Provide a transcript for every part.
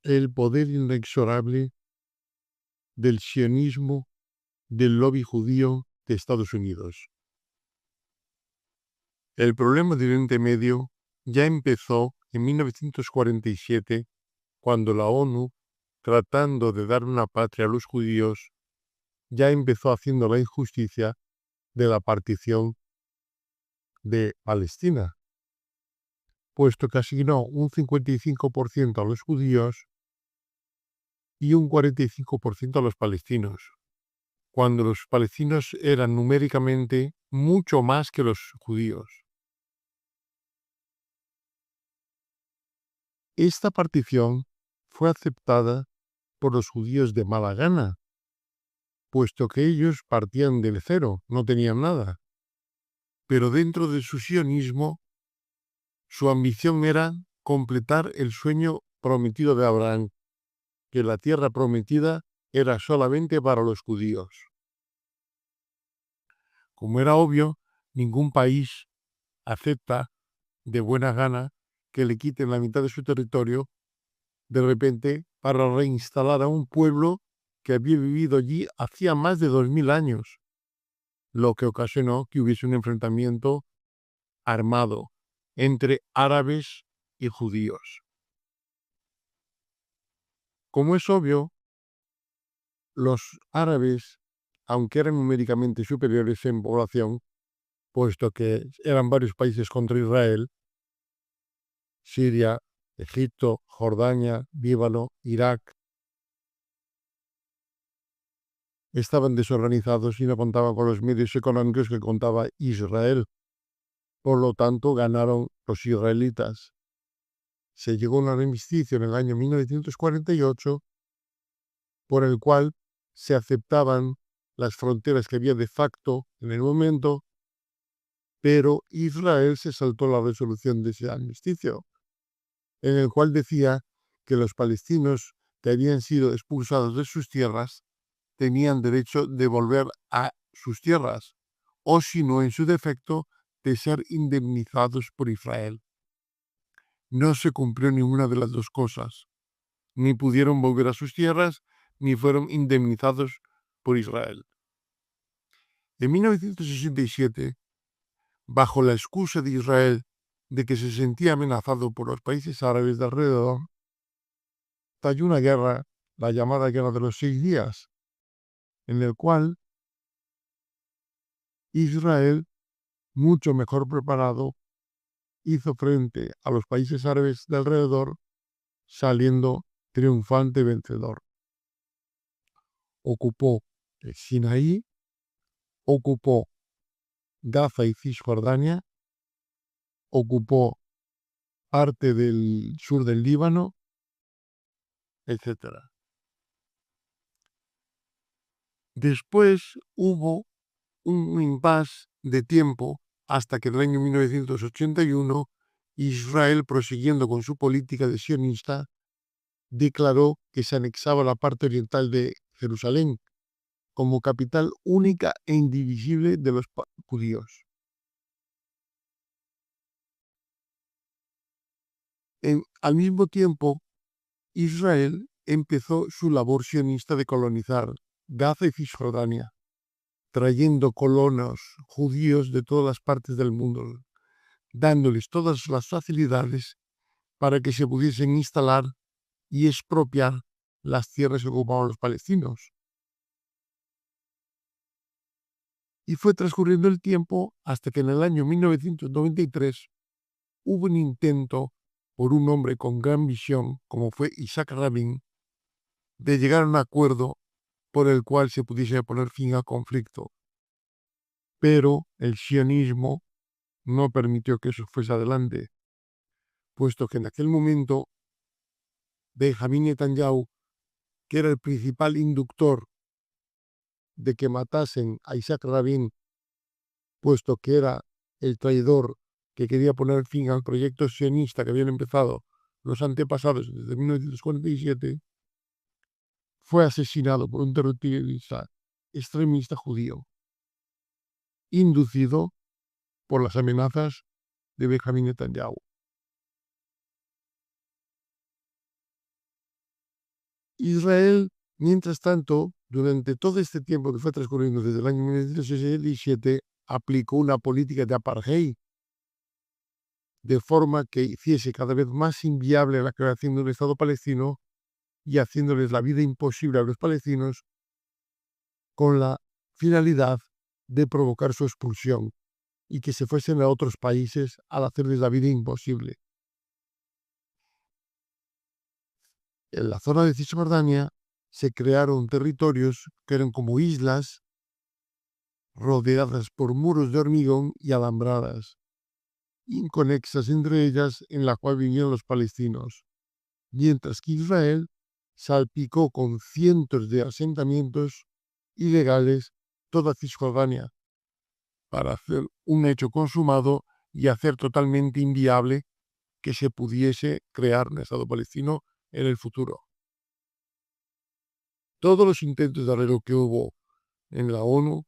el poder inexorable del sionismo, del lobby judío de Estados Unidos. El problema de Oriente Medio ya empezó en 1947, cuando la ONU, tratando de dar una patria a los judíos, ya empezó haciendo la injusticia de la partición de Palestina, puesto que asignó un 55% a los judíos y un 45% a los palestinos, cuando los palestinos eran numéricamente mucho más que los judíos. Esta partición fue aceptada por los judíos de mala gana, puesto que ellos partían del cero, no tenían nada. Pero dentro de su sionismo, su ambición era completar el sueño prometido de Abraham, que la tierra prometida era solamente para los judíos. Como era obvio, ningún país acepta de buena gana que le quiten la mitad de su territorio de repente para reinstalar a un pueblo que había vivido allí hacía más de 2000 años, lo que ocasionó que hubiese un enfrentamiento armado entre árabes y judíos. Como es obvio, los árabes, aunque eran numéricamente superiores en población, puesto que eran varios países contra Israel, Siria, Egipto, Jordania, Líbano, Irak, estaban desorganizados y no contaban con los medios económicos que contaba Israel. Por lo tanto, ganaron los israelitas. Se llegó a un armisticio en el año 1948, por el cual se aceptaban las fronteras que había de facto en el momento, pero Israel se saltó la resolución de ese armisticio, en el cual decía que los palestinos que habían sido expulsados de sus tierras tenían derecho de volver a sus tierras, o si no, en su defecto, de ser indemnizados por Israel. No se cumplió ninguna de las dos cosas. Ni pudieron volver a sus tierras, ni fueron indemnizados por Israel. En 1967, bajo la excusa de Israel de que se sentía amenazado por los países árabes de alrededor, estalló una guerra, la llamada Guerra de los 6 días, en el cual Israel, mucho mejor preparado, hizo frente a los países árabes de alrededor, saliendo triunfante vencedor. Ocupó el Sinaí, ocupó Gaza y Cisjordania, ocupó parte del sur del Líbano, etc. Después hubo un impasse de tiempo hasta que en el año 1981 Israel, prosiguiendo con su política de sionista, declaró que se anexaba la parte oriental de Jerusalén como capital única e indivisible de los judíos. Al mismo tiempo, Israel empezó su labor sionista de colonizar Gaza y Cisjordania, trayendo colonos judíos de todas las partes del mundo, dándoles todas las facilidades para que se pudiesen instalar y expropiar las tierras que ocupaban los palestinos. Y fue transcurriendo el tiempo hasta que en el año 1993 hubo un intento por un hombre con gran visión, como fue Isaac Rabin, de llegar a un acuerdo por el cual se pudiese poner fin al conflicto. Pero el sionismo no permitió que eso fuese adelante, puesto que en aquel momento Benjamín Netanyahu, que era el principal inductor de que matasen a Isaac Rabin, puesto que era el traidor que quería poner fin al proyecto sionista que habían empezado los antepasados desde 1947, fue asesinado por un terrorista extremista judío, inducido por las amenazas de Benjamín Netanyahu. Israel, mientras tanto, durante todo este tiempo que fue transcurriendo desde el año 1967, aplicó una política de apartheid, de forma que hiciese cada vez más inviable la creación de un Estado palestino y haciéndoles la vida imposible a los palestinos con la finalidad de provocar su expulsión y que se fuesen a otros países al hacerles la vida imposible. En la zona de Cisjordania se crearon territorios que eran como islas rodeadas por muros de hormigón y alambradas, inconexas entre ellas, en la cual vivían los palestinos, mientras que Israel salpicó con cientos de asentamientos ilegales toda Cisjordania para hacer un hecho consumado y hacer totalmente inviable que se pudiese crear un Estado palestino en el futuro. Todos los intentos de arreglo que hubo en la ONU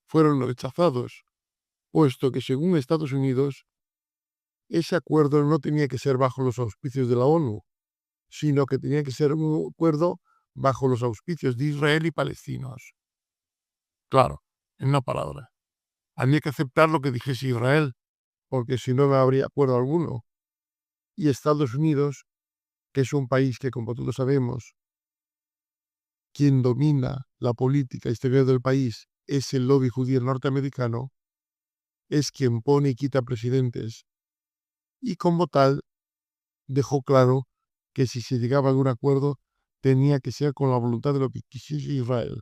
fueron rechazados, puesto que según Estados Unidos, ese acuerdo no tenía que ser bajo los auspicios de la ONU, sino que tenía que ser un acuerdo bajo los auspicios de Israel y palestinos. Claro, en una palabra, había que aceptar lo que dijese Israel, porque si no, no habría acuerdo alguno. Y Estados Unidos, que es un país que, como todos sabemos, quien domina la política exterior del país es el lobby judío norteamericano, es quien pone y quita presidentes. Y como tal, dejó claro que si se llegaba a algún acuerdo, tenía que ser con la voluntad de lo que quisiese Israel.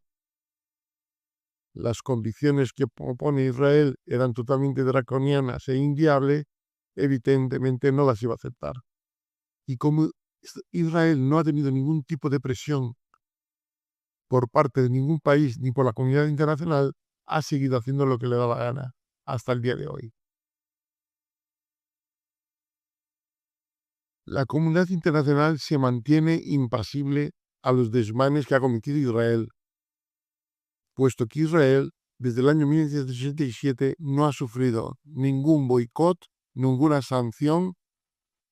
Las condiciones que propone Israel eran totalmente draconianas e inviables, evidentemente no las iba a aceptar. Y como Israel no ha tenido ningún tipo de presión por parte de ningún país ni por la comunidad internacional, ha seguido haciendo lo que le da la gana hasta el día de hoy. La comunidad internacional se mantiene impasible a los desmanes que ha cometido Israel, puesto que Israel, desde el año 1967, no ha sufrido ningún boicot, ninguna sanción,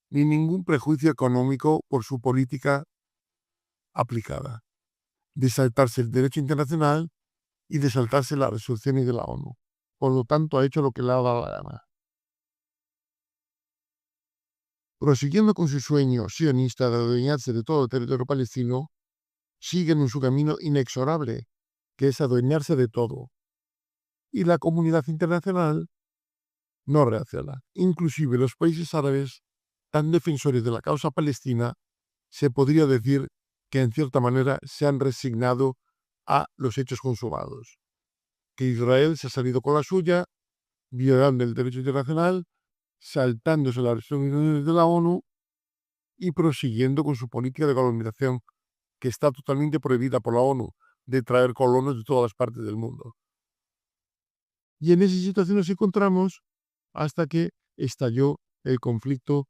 ni ningún prejuicio económico por su política aplicada, de saltarse el derecho internacional y de saltarse las resoluciones de la ONU. Por lo tanto, ha hecho lo que le ha dado la gana. Prosiguiendo con su sueño sionista de adueñarse de todo el territorio palestino, siguen en su camino inexorable, que es adueñarse de todo. Y la comunidad internacional no reacciona. Inclusive los países árabes, tan defensores de la causa palestina, se podría decir que en cierta manera se han resignado a los hechos consumados. Que Israel se ha salido con la suya, violando el derecho internacional, saltándose las resoluciones de la ONU y prosiguiendo con su política de colonización, que está totalmente prohibida por la ONU, de traer colonos de todas las partes del mundo. Y en esa situación nos encontramos hasta que estalló el conflicto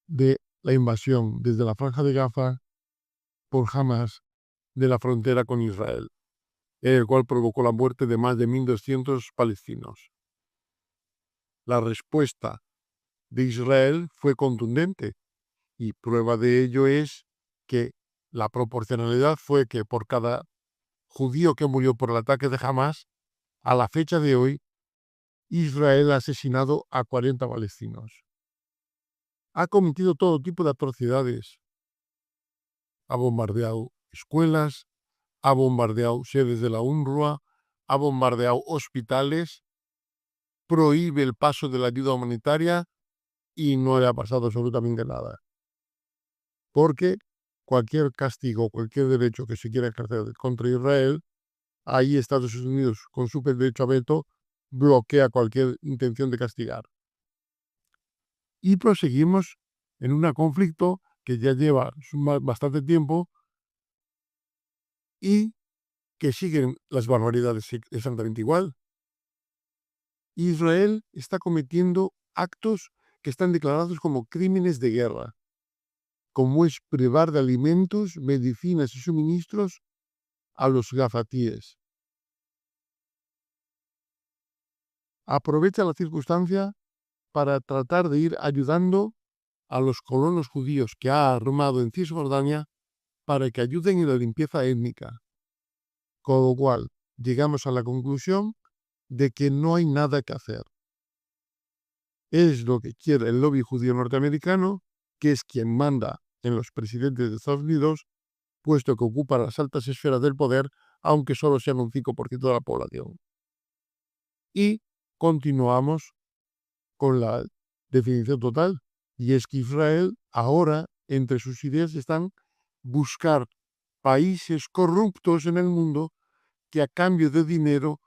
de la invasión desde la Franja de Gaza por Hamas de la frontera con Israel, el cual provocó la muerte de más de 1.200 palestinos. La respuesta de Israel fue contundente y prueba de ello es que la proporcionalidad fue que por cada judío que murió por el ataque de Hamas, a la fecha de hoy, Israel ha asesinado a 40 palestinos. Ha cometido todo tipo de atrocidades. Ha bombardeado escuelas, ha bombardeado sedes de la UNRWA, ha bombardeado hospitales, prohíbe el paso de la ayuda humanitaria y no le ha pasado absolutamente nada. Porque cualquier castigo, cualquier derecho que se quiera ejercer contra Israel, ahí Estados Unidos, con su derecho a veto, bloquea cualquier intención de castigar. Y proseguimos en un conflicto que ya lleva bastante tiempo y que siguen las barbaridades exactamente igual. Israel está cometiendo actos que están declarados como crímenes de guerra, como es privar de alimentos, medicinas y suministros a los gazatíes. Aprovecha la circunstancia para tratar de ir ayudando a los colonos judíos que ha armado en Cisjordania para que ayuden en la limpieza étnica. Con lo cual, llegamos a la conclusión de que no hay nada que hacer. Es lo que quiere el lobby judío norteamericano, que es quien manda en los presidentes de Estados Unidos, puesto que ocupa las altas esferas del poder, aunque solo sean un 5% de la población. Y continuamos con la definición total, y es que Israel ahora, entre sus ideas, están buscar países corruptos en el mundo que a cambio de dinero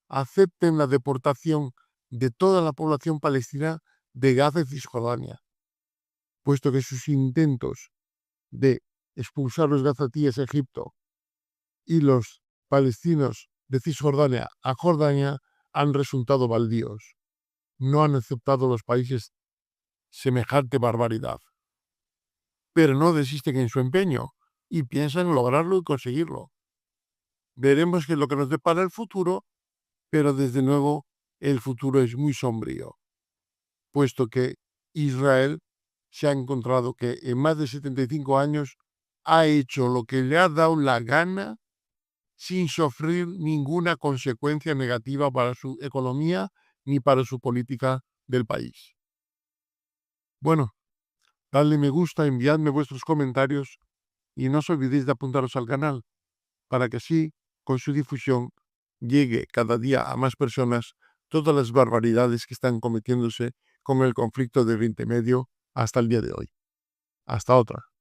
acepten la deportación de toda la población palestina de Gaza y Cisjordania, puesto que sus intentos de expulsar los gazatíes a Egipto y los palestinos de Cisjordania a Jordania han resultado baldíos. No han aceptado los países semejante barbaridad, pero no desisten en su empeño y piensan lograrlo y conseguirlo. Veremos qué es lo que nos depara el futuro, pero desde luego el futuro es muy sombrío, puesto que Israel se ha encontrado que en más de 75 años ha hecho lo que le ha dado la gana sin sufrir ninguna consecuencia negativa para su economía ni para su política del país. Bueno, dadle me gusta, enviadme vuestros comentarios y no os olvidéis de apuntaros al canal para que así, con su difusión, llegue cada día a más personas todas las barbaridades que están cometiéndose con el conflicto de Oriente Medio hasta el día de hoy. Hasta otra.